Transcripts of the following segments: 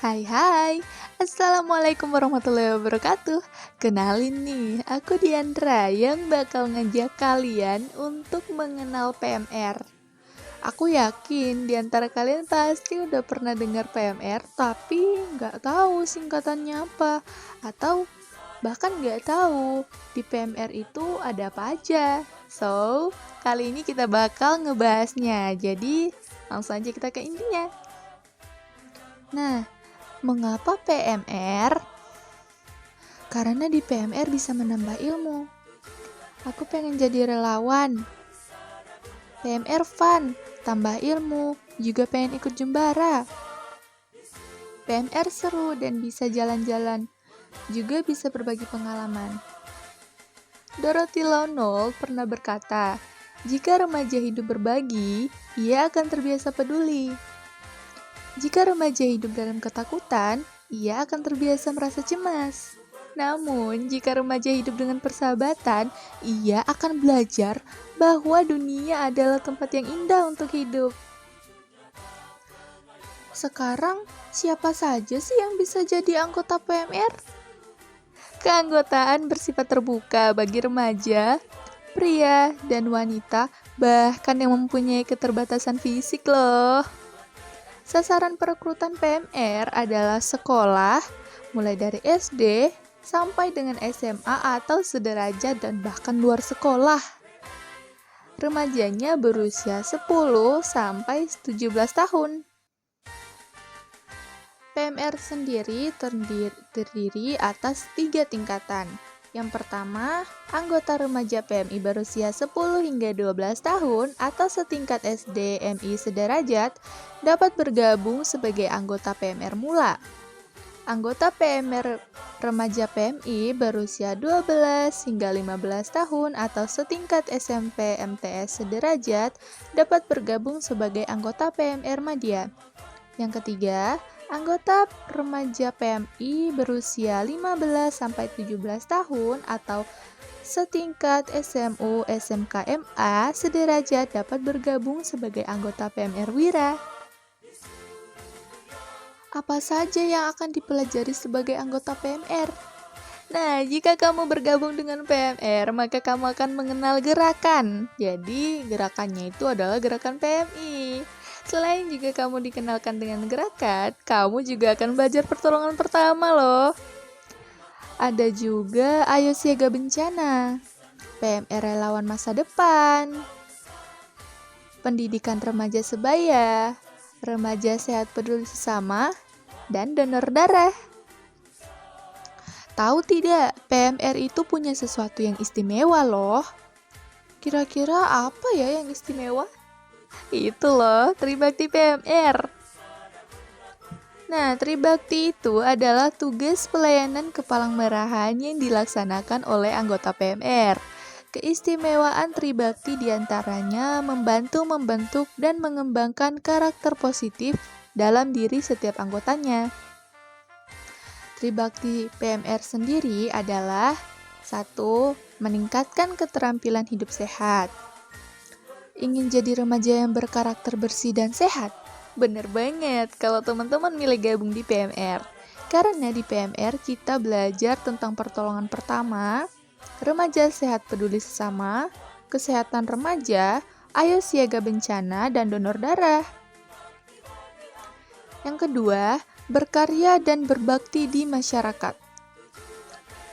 Hai hai, Assalamualaikum warahmatullahi wabarakatuh. Kenalin nih, aku Diandra yang bakal ngajak kalian untuk mengenal PMR. Aku yakin di antara kalian pasti udah pernah dengar PMR tapi nggak tahu singkatannya apa. Atau bahkan nggak tahu di PMR itu ada apa aja. So, kali ini kita bakal ngebahasnya. Jadi, langsung aja kita ke intinya. Nah, mengapa PMR? Karena di PMR bisa menambah ilmu. Aku pengen jadi relawan. PMR fun, tambah ilmu, juga pengen ikut jumbara. PMR seru dan bisa jalan-jalan, juga bisa berbagi pengalaman. Dorothy Lonold pernah berkata, jika remaja hidup berbagi, ia akan terbiasa peduli. Jika remaja hidup dalam ketakutan, ia akan terbiasa merasa cemas. Namun, jika remaja hidup dengan persahabatan, ia akan belajar bahwa dunia adalah tempat yang indah untuk hidup. Sekarang, siapa saja sih yang bisa jadi anggota PMR? Keanggotaan bersifat terbuka bagi remaja, pria, dan wanita, bahkan yang mempunyai keterbatasan fisik loh. Sasaran perekrutan PMR adalah sekolah, mulai dari SD sampai dengan SMA atau sederajat dan bahkan luar sekolah. Remajanya berusia 10 sampai 17 tahun. PMR sendiri terdiri atas 3 tingkatan. Yang pertama, anggota remaja PMI berusia 10 hingga 12 tahun atau setingkat SD MI sederajat dapat bergabung sebagai anggota PMR mula. Anggota PMR remaja PMI berusia 12 hingga 15 tahun atau setingkat SMP MTS sederajat dapat bergabung sebagai anggota PMR Madya. Yang ketiga, anggota remaja PMI berusia 15-17 tahun atau setingkat SMU SMK MA sederajat dapat bergabung sebagai anggota PMR Wira. Apa saja yang akan dipelajari sebagai anggota PMR? Nah, jika kamu bergabung dengan PMR, maka kamu akan mengenal gerakan. Jadi, gerakannya itu adalah gerakan PMI. Selain juga kamu dikenalkan dengan gerakan, kamu juga akan belajar pertolongan pertama loh. Ada juga Ayo Siaga Bencana, PMR Relawan Masa Depan, Pendidikan Remaja Sebaya, Remaja Sehat Peduli Sesama, dan Donor Darah. Tahu tidak, PMR itu punya sesuatu yang istimewa loh. Kira-kira apa ya yang istimewa? Itu loh, Tribakti PMR. Nah, Tribakti itu adalah tugas pelayanan kepalang-merahan yang dilaksanakan oleh anggota PMR. Keistimewaan Tribakti diantaranya membantu membentuk dan mengembangkan karakter positif dalam diri setiap anggotanya. Tribakti PMR sendiri adalah 1. Meningkatkan keterampilan hidup sehat. Ingin jadi remaja yang berkarakter bersih dan sehat? Bener banget kalau teman-teman milih gabung di PMR. Karena di PMR kita belajar tentang pertolongan pertama, remaja sehat peduli sesama, kesehatan remaja, ayo siaga bencana, dan donor darah. Yang kedua, berkarya dan berbakti di masyarakat.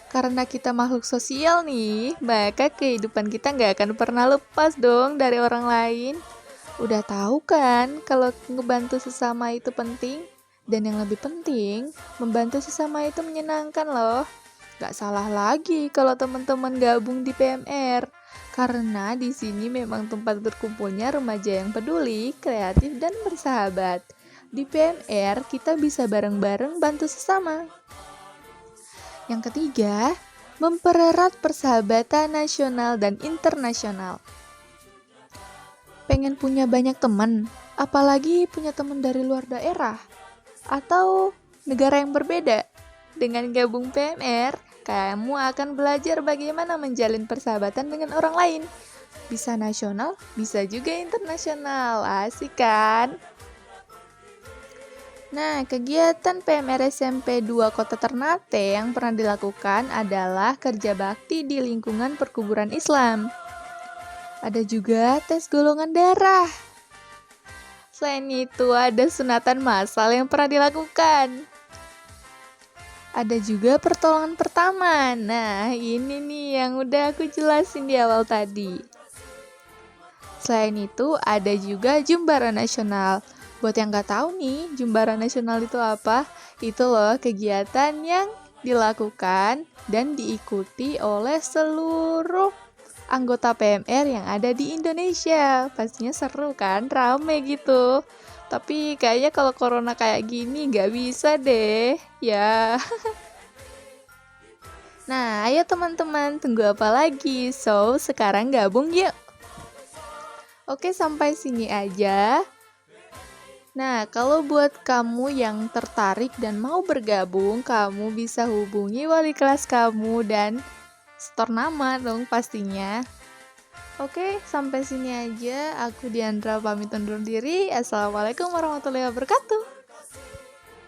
Karena kita makhluk sosial nih, maka kehidupan kita nggak akan pernah lepas dong dari orang lain. Udah tahu kan kalau ngebantu sesama itu penting? Dan yang lebih penting, membantu sesama itu menyenangkan loh. Gak salah lagi kalau teman-teman gabung di PMR. Karena di sini memang tempat berkumpulnya remaja yang peduli, kreatif, dan bersahabat. Di PMR kita bisa bareng-bareng bantu sesama. Yang ketiga, mempererat persahabatan nasional dan internasional. Pengen punya banyak teman, apalagi punya teman dari luar daerah atau negara yang berbeda. Dengan gabung PMR, kamu akan belajar bagaimana menjalin persahabatan dengan orang lain. Bisa nasional, bisa juga internasional. Asik kan? Nah, kegiatan PMR SMP 2 Kota Ternate yang pernah dilakukan adalah kerja bakti di lingkungan perkuburan Islam. Ada juga tes golongan darah. Selain itu, ada sunatan massal yang pernah dilakukan. Ada juga pertolongan pertama. Nah, ini nih yang udah aku jelasin di awal tadi. Selain itu, ada juga Jumbara Nasional. Buat yang nggak tahu nih, Jumbara Nasional itu apa? Itu loh kegiatan yang dilakukan dan diikuti oleh seluruh anggota PMR yang ada di Indonesia. Pastinya seru kan, rame gitu. Tapi kayaknya kalau corona kayak gini nggak bisa deh, ya. Nah, ayo teman-teman, tunggu apa lagi? So, sekarang gabung yuk. Oke, sampai sini aja. Nah, kalau buat kamu yang tertarik dan mau bergabung, kamu bisa hubungi wali kelas kamu dan setor nama dong pastinya. Oke, sampai sini aja. Aku Diandra pamit undur diri. Assalamualaikum warahmatullahi wabarakatuh.